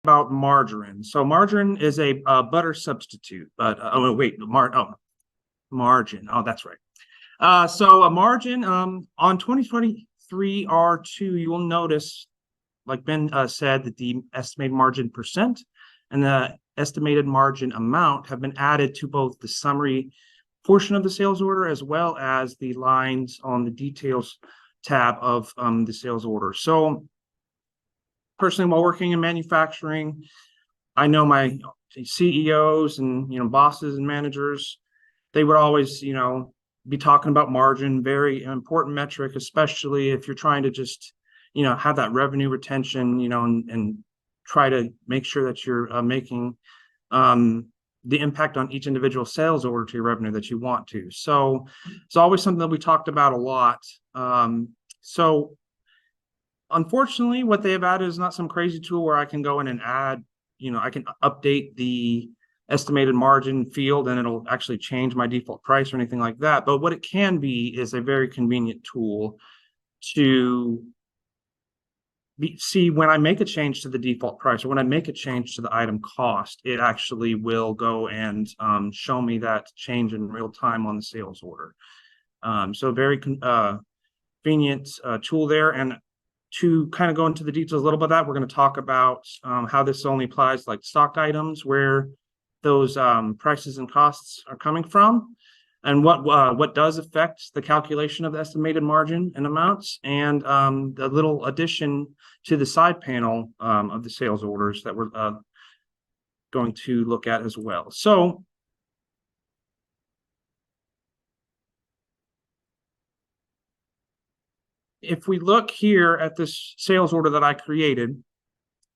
about margarine. So margarine is a butter substitute, but margin. Oh, that's right. So a margin on 2023 R2, you will notice, like Ben said, that the estimated margin percent and the estimated margin amount have been added to both the summary portion of the sales order as well as the lines on the details tab of the sales order. So personally, while working in manufacturing, I know my CEOs and bosses and managers, they would always be talking about margin, very important metric, especially if you're trying to just have that revenue retention, and try to make sure that you're making the impact on each individual sales order to your revenue that you want to. So it's always something that we talked about a lot. So unfortunately, what they have added is not some crazy tool where I can go in and add, I can update the estimated margin field and it'll actually change my default price or anything like that. But what it can be is a very convenient tool to see when I make a change to the default price or when I make a change to the item cost, it actually will go and show me that change in real time on the sales order. So very convenient tool there. And to kind of go into the details a little bit of that, we're going to talk about how this only applies like stocked items, where those prices and costs are coming from, and what does affect the calculation of the estimated margin and amounts, and the little addition to the side panel of the sales orders that we're going to look at as well. So if we look here at this sales order that I created,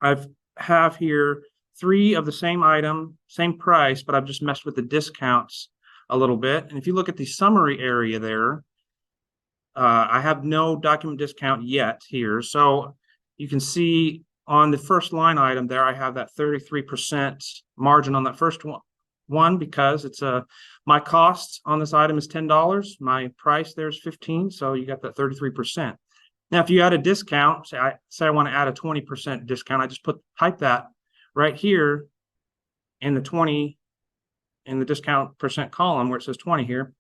I have here 3 of the same item, same price, but I've just messed with the discounts a little bit. And if you look at the summary area there, I have no document discount yet here. So you can see on the first line item there, I have that 33% margin on that first one because it's my cost on this item is $10. My price there is $15. So you got that 33%. Now, if you add a discount, say I want to add a 20% discount, I just type that right here in the discount percent column where it says 20 here,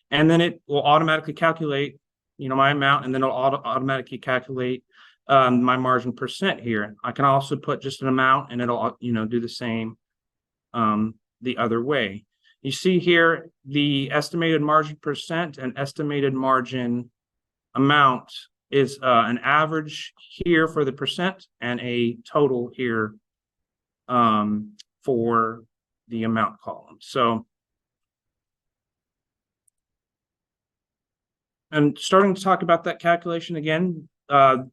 and then it will automatically calculate my amount, and then it'll automatically calculate my margin percent here. I can also put just an amount and it'll do the same the other way. You see here the estimated margin percent and estimated margin amount is an average here for the percent and a total here for the amount column. So I'm starting to talk about that calculation again. 2 of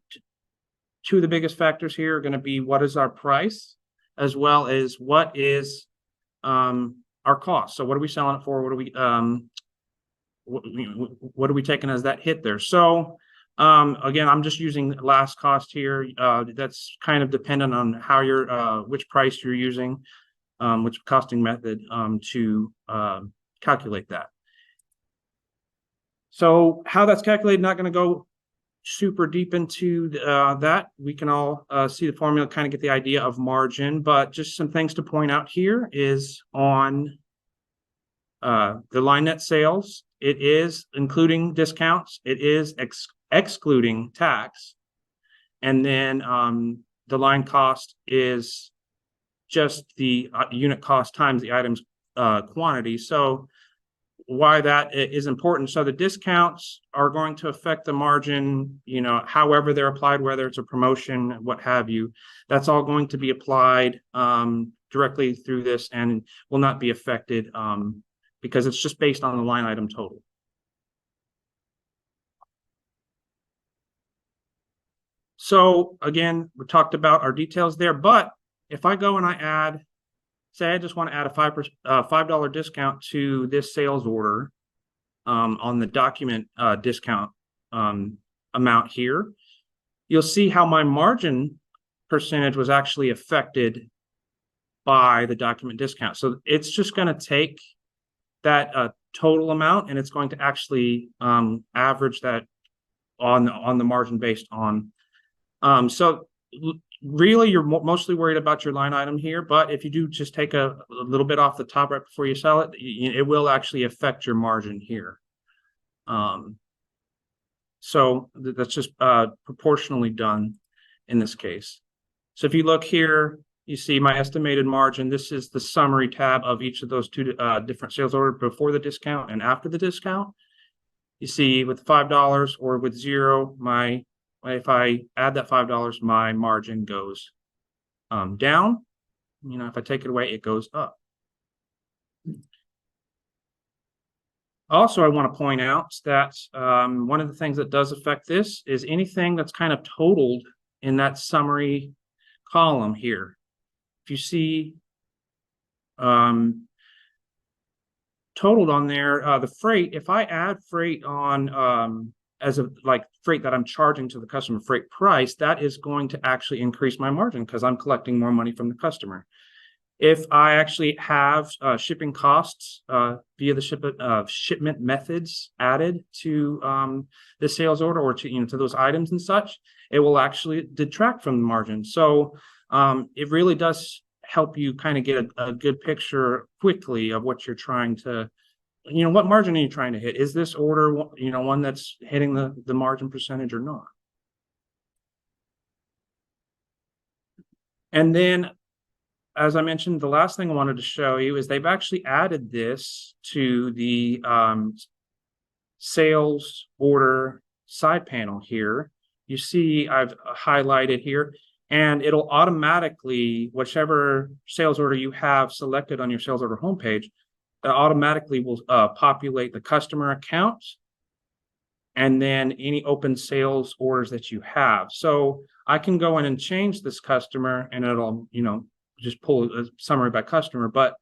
the biggest factors here are going to be what is our price, as well as what is our cost. So what are we selling it for? What are we taking as that hit there? So again, I'm just using last cost here. That's kind of dependent on how which price you're using, which costing method to calculate that. So how that's calculated, not going to go super deep into that. We can all see the formula, kind of get the idea of margin, but just some things to point out here is on the line net sales, it is including discounts, it is excluding tax, and then the line cost is just the unit cost times the item's quantity. So why that is important. So the discounts are going to affect the margin, however they're applied, whether it's a promotion, what have you. That's all going to be applied directly through this and will not be affected because it's just based on the line item total. So again, we talked about our details there, but if I go and I add, say I just want to add a $5 discount to this sales order on the document discount amount here, you'll see how my margin percentage was actually affected by the document discount. So it's just going to take that total amount and it's going to actually average that on the margin based on. So really you're mostly worried about your line item here, but if you do just take a little bit off the top right before you sell it, it will actually affect your margin here. So that's just proportionally done in this case. So if you look here, you see my estimated margin. This is the summary tab of each of those two different sales orders before the discount and after the discount. You see with $5 or with zero, if I add that $5, my margin goes down. If I take it away, it goes up. Also, I want to point out that one of the things that does affect this is anything that's kind of totaled in that summary column here. If you see totaled on there, the freight, if I add freight on as a freight that I'm charging to the customer, freight price, that is going to actually increase my margin because I'm collecting more money from the customer. If I actually have shipping costs via the shipment methods added to the sales order or to those items and such, it will actually detract from the margin. So it really does help you kind of get a good picture quickly of what you're trying to, what margin are you trying to hit? Is this order, one that's hitting the margin percentage or not? And then, as I mentioned, the last thing I wanted to show you is they've actually added this to the sales order side panel here. You see I've highlighted here, and it'll automatically, whichever sales order you have selected on your sales order homepage, it automatically will populate the customer account and then any open sales orders that you have. So I can go in and change this customer and it'll, just pull a summary by customer. But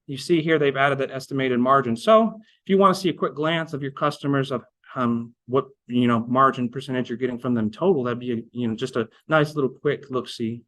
you see here, they've added that estimated margin. So if you want to see a quick glance of your customers of what, margin percentage you're getting from them total, that'd be, just a nice little quick look-see.